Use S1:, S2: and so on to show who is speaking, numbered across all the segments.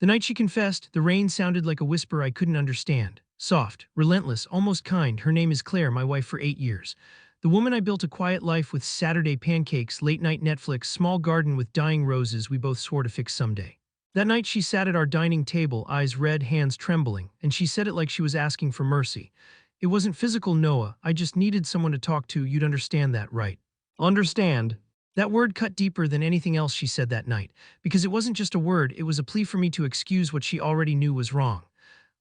S1: The night she confessed, the rain sounded like a whisper I couldn't understand. Soft, relentless, almost kind. Her name is Claire, my wife for 8 years. The woman I built a quiet life with: Saturday pancakes, late-night Netflix, small garden with dying roses we both swore to fix someday. That night she sat at our dining table, eyes red, hands trembling, and she said it like she was asking for mercy. It wasn't physical, Noah. I just needed someone to talk to. You'd understand that, right? Understand. That word cut deeper than anything else she said that night, because it wasn't just a word, it was a plea for me to excuse what she already knew was wrong.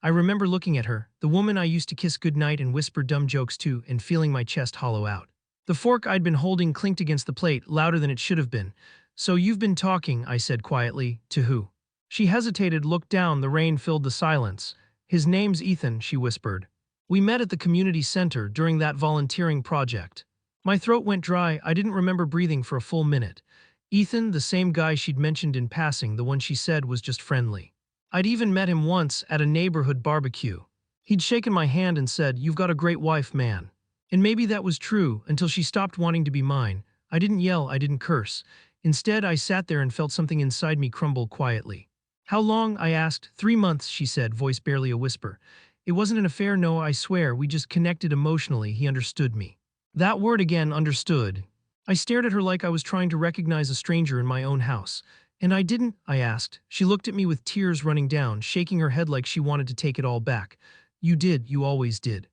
S1: I remember looking at her, the woman I used to kiss goodnight and whisper dumb jokes to, and feeling my chest hollow out. The fork I'd been holding clinked against the plate, louder than it should have been. "So you've been talking," I said quietly. "To who?" She hesitated, looked down, the rain filled the silence. "His name's Ethan," she whispered. "We met at the community center during that volunteering project." My throat went dry, I didn't remember breathing for a full minute. Ethan, the same guy she'd mentioned in passing, the one she said was just friendly. I'd even met him once at a neighborhood barbecue. He'd shaken my hand and said, "You've got a great wife, man." And maybe that was true until she stopped wanting to be mine. I didn't yell, I didn't curse. Instead, I sat there and felt something inside me crumble quietly. "How long?" I asked. "3 months," she said, voice barely a whisper. "It wasn't an affair, no, I swear. We just connected emotionally. He understood me." That word again, understood. I stared at her like I was trying to recognize a stranger in my own house. "And I didn't?" I asked. She looked at me with tears running down, shaking her head like she wanted to take it all back. "You did, you always did."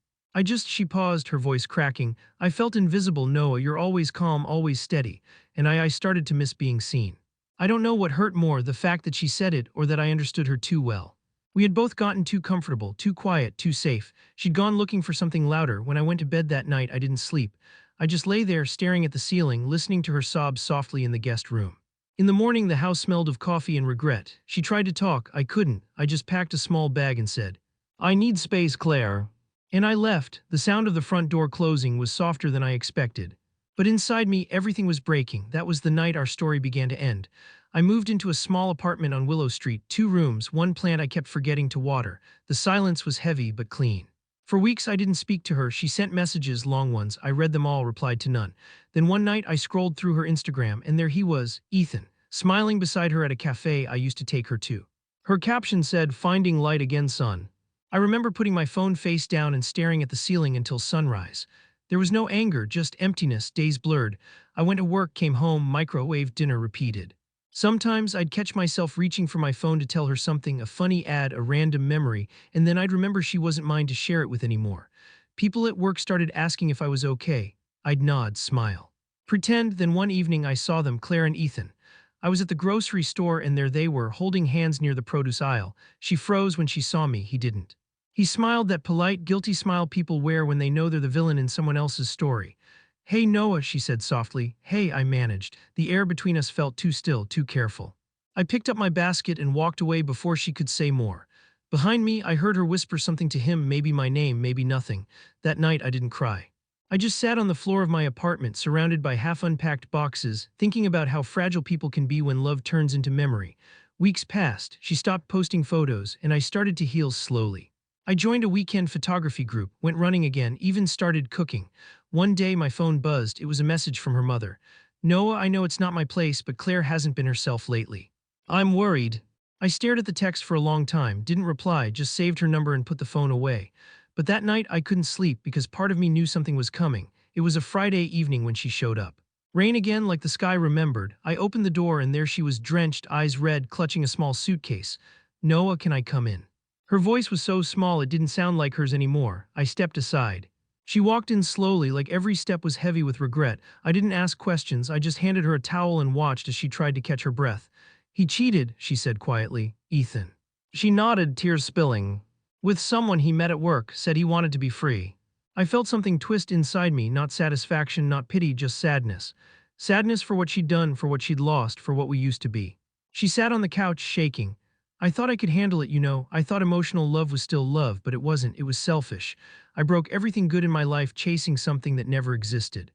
S1: She paused, her voice cracking. "I felt invisible, Noah. You're always calm, always steady." And I started to miss being seen. I don't know what hurt more, the fact that she said it or that I understood her too well. We had both gotten too comfortable, too quiet, too safe. She'd gone looking for something louder. When I went to bed that night, I didn't sleep. I just lay there, staring at the ceiling, listening to her sobs softly in the guest room. In the morning, the house smelled of coffee and regret. She tried to talk. I couldn't. I just packed a small bag and said, "I need space, Claire." And I left. The sound of the front door closing was softer than I expected. But inside me, everything was breaking. That was the night our story began to end. I moved into a small apartment on Willow Street, 2 rooms, one plant I kept forgetting to water. The silence was heavy but clean. For weeks I didn't speak to her. She sent messages, long ones. I read them all, replied to none. Then one night I scrolled through her Instagram, and there he was, Ethan, smiling beside her at a cafe I used to take her to. Her caption said, "Finding light again, son." I remember putting my phone face down and staring at the ceiling until sunrise. There was no anger, just emptiness, days blurred. I went to work, came home, microwave dinner, repeated. Sometimes I'd catch myself reaching for my phone to tell her something, a funny ad, a random memory, and then I'd remember she wasn't mine to share it with anymore. People at work started asking if I was okay. I'd nod, smile. Pretend. Then one evening I saw them, Claire and Ethan. I was at the grocery store and there they were, holding hands near the produce aisle. She froze when she saw me, he didn't. He smiled, that polite, guilty smile people wear when they know they're the villain in someone else's story. "Hey, Noah," she said softly. "Hey," I managed. The air between us felt too still, too careful. I picked up my basket and walked away before she could say more. Behind me, I heard her whisper something to him, maybe my name, maybe nothing. That night, I didn't cry. I just sat on the floor of my apartment, surrounded by half-unpacked boxes, thinking about how fragile people can be when love turns into memory. Weeks passed, she stopped posting photos, and I started to heal slowly. I joined a weekend photography group, went running again, even started cooking. One day my phone buzzed. It was a message from her mother. "Noah, I know it's not my place, but Claire hasn't been herself lately. I'm worried." I stared at the text for a long time, didn't reply, just saved her number and put the phone away. But that night I couldn't sleep because part of me knew something was coming. It was a Friday evening when she showed up. Rain again, like the sky remembered. I opened the door and there she was, drenched, eyes red, clutching a small suitcase. "Noah, can I come in?" Her voice was so small it didn't sound like hers anymore. I stepped aside. She walked in slowly, like every step was heavy with regret. I didn't ask questions, I just handed her a towel and watched as she tried to catch her breath. "He cheated," she said quietly. "Ethan." She nodded, tears spilling. "With someone he met at work, said he wanted to be free." I felt something twist inside me, not satisfaction, not pity, just sadness. Sadness for what she'd done, for what she'd lost, for what we used to be. She sat on the couch, shaking. "I thought I could handle it, you know. I thought emotional love was still love, but it wasn't. It was selfish. I broke everything good in my life chasing something that never existed."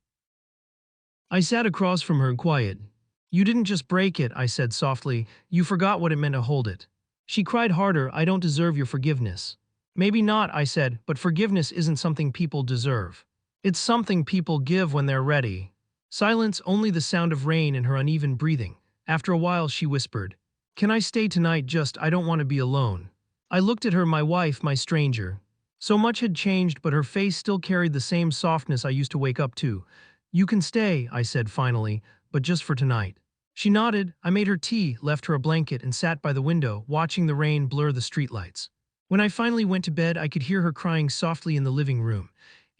S1: I sat across from her, quiet. "You didn't just break it," I said softly. "You forgot what it meant to hold it." She cried harder. "I don't deserve your forgiveness." "Maybe not," I said, "but forgiveness isn't something people deserve. It's something people give when they're ready." Silence, only the sound of rain and her uneven breathing. After a while she whispered, Can I stay tonight? Just, I don't want to be alone. I looked at her, my wife, my stranger. So much had changed, but her face still carried the same softness I used to wake up to. You can stay, I said finally, but just for tonight. She nodded. I made her tea, left her a blanket, and sat by the window, watching the rain blur the streetlights. When I finally went to bed, I could hear her crying softly in the living room.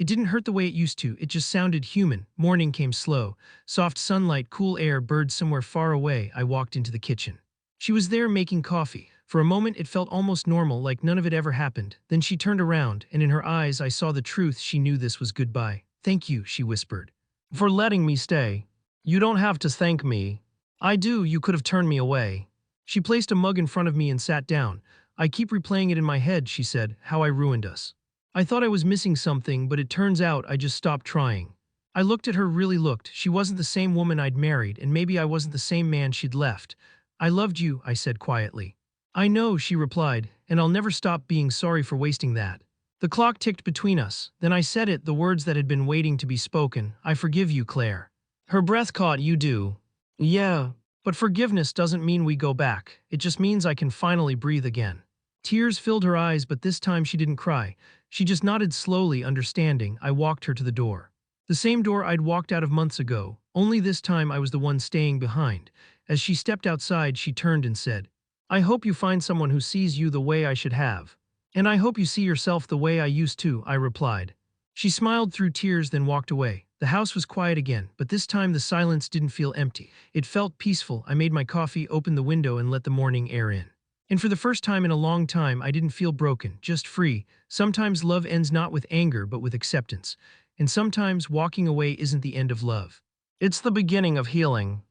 S1: It didn't hurt the way it used to, it just sounded human. Morning came slow. Soft sunlight, cool air, birds somewhere far away. I walked into the kitchen. She was there making coffee. For a moment it felt almost normal, like none of it ever happened. Then she turned around, and in her eyes I saw the truth. She knew this was goodbye. Thank you, she whispered. For letting me stay. You don't have to thank me. I do, you could have turned me away. She placed a mug in front of me and sat down. I keep replaying it in my head, she said, how I ruined us. I thought I was missing something, but it turns out I just stopped trying. I looked at her, really looked. She wasn't the same woman I'd married, and maybe I wasn't the same man she'd left. I loved you, I said quietly. I know, she replied, and I'll never stop being sorry for wasting that. The clock ticked between us. Then I said it, the words that had been waiting to be spoken. I forgive you, Claire. Her breath caught. You do. Yeah. But forgiveness doesn't mean we go back. It just means I can finally breathe again. Tears filled her eyes, but this time she didn't cry. She just nodded slowly, understanding. I walked her to the door. The same door I'd walked out of months ago, only this time I was the one staying behind. As she stepped outside, she turned and said, I hope you find someone who sees you the way I should have. And I hope you see yourself the way I used to, I replied. She smiled through tears, then walked away. The house was quiet again, but this time the silence didn't feel empty. It felt peaceful. I made my coffee, opened the window, and let the morning air in. And for the first time in a long time, I didn't feel broken, just free. Sometimes love ends not with anger, but with acceptance. And sometimes walking away isn't the end of love. It's the beginning of healing.